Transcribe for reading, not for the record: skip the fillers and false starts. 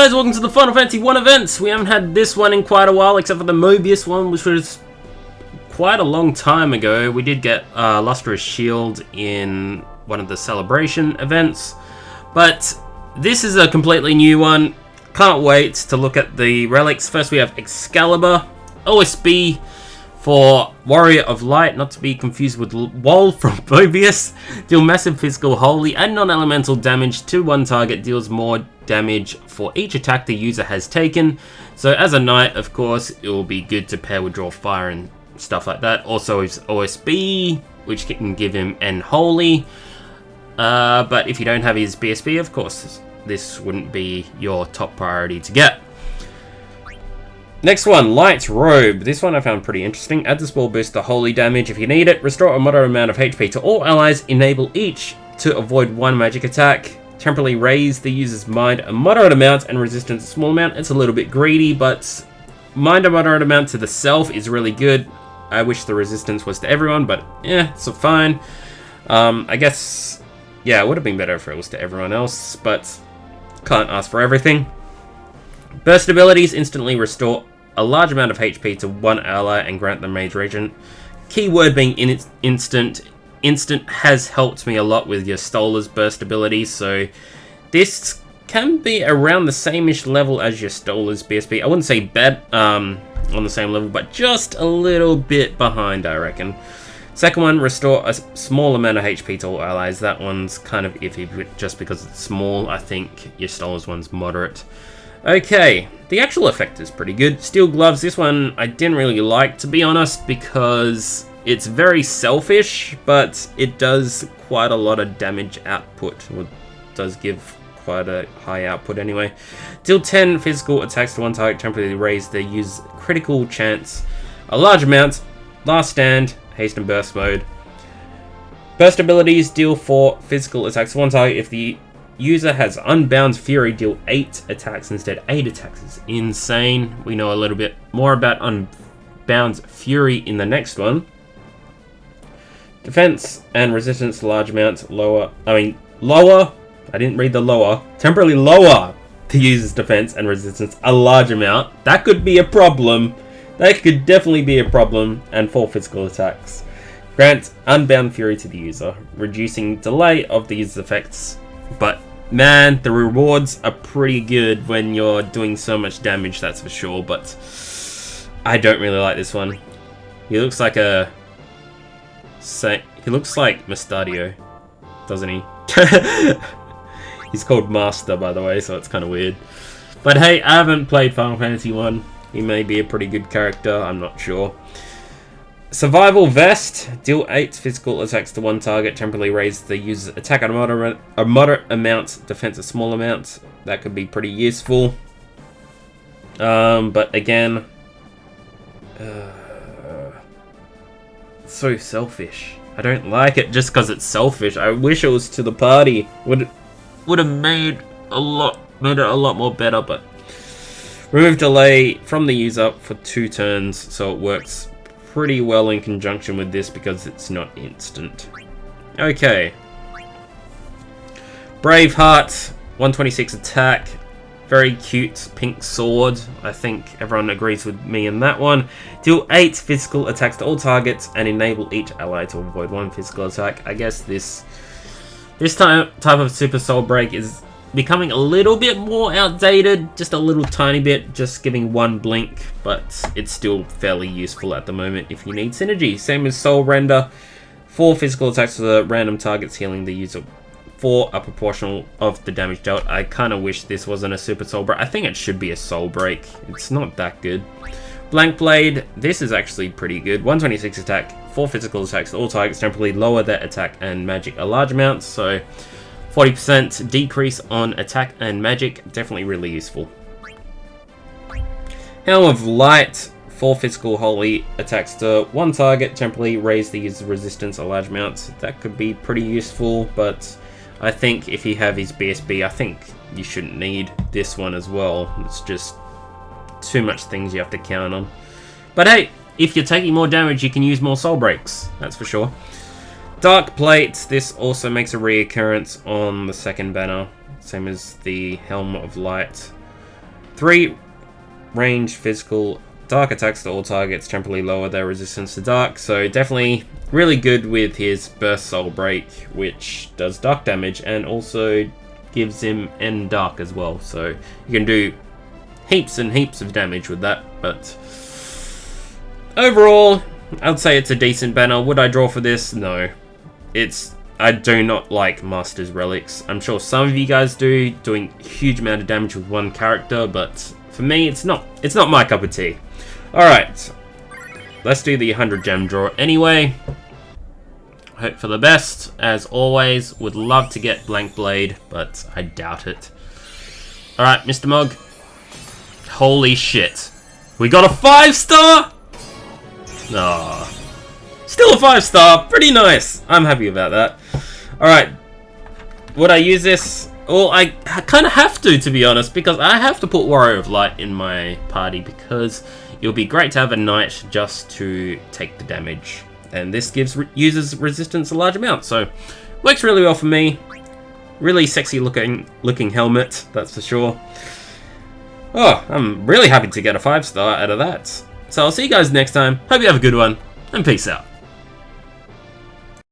guys, welcome to the Final Fantasy 1 events. We haven't had this one in quite a while, except for the Mobius one, which was quite a long time ago. We did get Lustrous Shield in one of the Celebration events, but this is a completely new one. Can't wait to look at the relics. First we have Excalibur, OSB for Warrior of Light, not to be confused with Wall from Mobius. Deal massive physical, holy, and non-elemental damage to one target, deals more damage for each attack the user has taken. So as a knight, of course, it will be good to pair with Draw Fire and stuff like that. Also his OSB, which can give him N Holy. But if you don't have his BSB, of course, this wouldn't be your top priority to get. Next one, Light Robe. This one I found pretty interesting. Add the spell boost to holy damage if you need it. Restore a moderate amount of HP to all allies. Enable each to avoid one magic attack. Temporarily raise the user's mind a moderate amount and resistance a small amount. It's a little bit greedy, but mind a moderate amount to the self is really good. I wish the resistance was to everyone, but yeah, it's fine. I guess, yeah, it would have been better if it was to everyone else, but can't ask for everything. Burst abilities instantly restore a large amount of HP to one ally and grant them Mage Regen. Keyword being instant. Instant has helped me a lot with your Stola's burst abilities, so this can be around the same-ish level as your Stola's BSB. I wouldn't say bad on the same level, but just a little bit behind, I reckon. Second one, restore a small amount of HP to all allies. That one's kind of iffy just because it's small. I think your Stola's one's moderate. Okay, the actual effect is pretty good. Steel Gloves, this one I didn't really like, to be honest, because it's very selfish, but it does quite a lot of damage output. It does give quite a high output anyway. Deal 10 physical attacks to one target, temporarily raise the user's critical chance a large amount. Last Stand, Haste and Burst mode. Burst abilities, deal 4 physical attacks to one target. If the user has Unbound Fury, deal 8 attacks instead. 8 attacks is insane. We know a little bit more about Unbound Fury in the next one. Defense and resistance large amounts lower. I didn't read the lower. Temporarily lower the user's defense and resistance a large amount. That could be a problem. That could definitely be a problem. And 4 physical attacks. Grant Unbound Fury to the user, reducing delay of the user's effects. But man, the rewards are pretty good when you're doing so much damage, that's for sure. But I don't really like this one. He looks like Mustadio, doesn't he? He's called Master, by the way, so it's kind of weird. But hey, I haven't played Final Fantasy 1. He may be a pretty good character, I'm not sure. Survival Vest. Deal 8 physical attacks to one target. Temporarily raise the user's attack at a moderate amount. Defense a small amount. That could be pretty useful. But again, so selfish. I don't like it just because it's selfish. I wish it was to the party. Would have made it a lot more better. But remove delay from the user for 2 turns, so it works pretty well in conjunction with this because it's not instant. Okay. Braveheart, 126 attack. Very cute pink sword. I think everyone agrees with me in that one. Deal 8 physical attacks to all targets and enable each ally to avoid 1 physical attack. I guess this type of Super Soul Break is becoming a little bit more outdated, just a little tiny bit, just giving 1 blink, but it's still fairly useful at the moment if you need synergy. Same as Soul Render, 4 physical attacks to the random targets, healing the user for a proportional of the damage dealt. I kind of wish this wasn't a Super Soul Break. I think it should be a Soul Break. It's not that good. Blank Blade, this is actually pretty good. 126 attack, 4 physical attacks to all targets, temporarily lower their attack and magic a large amount, so 40% decrease on attack and magic, definitely really useful. Helm of Light, 4 physical holy attacks to one target, temporarily raise the user's resistance a large amount. That could be pretty useful, but I think if you have his BSB, I think you shouldn't need this one as well. It's just too much things you have to count on. But hey, if you're taking more damage, you can use more soul breaks, that's for sure. Dark Plate, this also makes a reoccurrence on the second banner, same as the Helm of Light. 3 range physical dark attacks to all targets, temporarily lower their resistance to dark. So definitely really good with his Burst Soul Break, which does dark damage and also gives him N dark as well. So you can do heaps and heaps of damage with that. But overall, I'd say it's a decent banner. Would I draw for this? No. I do not like Master's Relics. I'm sure some of you guys do, doing a huge amount of damage with one character, but for me, it's not my cup of tea. Alright, let's do the 100 gem draw anyway. Hope for the best, as always. Would love to get Blank Blade, but I doubt it. Alright, Mr. Mog. Holy shit. We got a 5-star? Aww. Still a 5-star, pretty nice. I'm happy about that. Alright, would I use this? Well, I kind of have to be honest, because I have to put Warrior of Light in my party, because it would be great to have a knight just to take the damage. And this gives users resistance a large amount, so works really well for me. Really sexy looking helmet, that's for sure. Oh, I'm really happy to get a 5-star out of that. So I'll see you guys next time. Hope you have a good one, and peace out.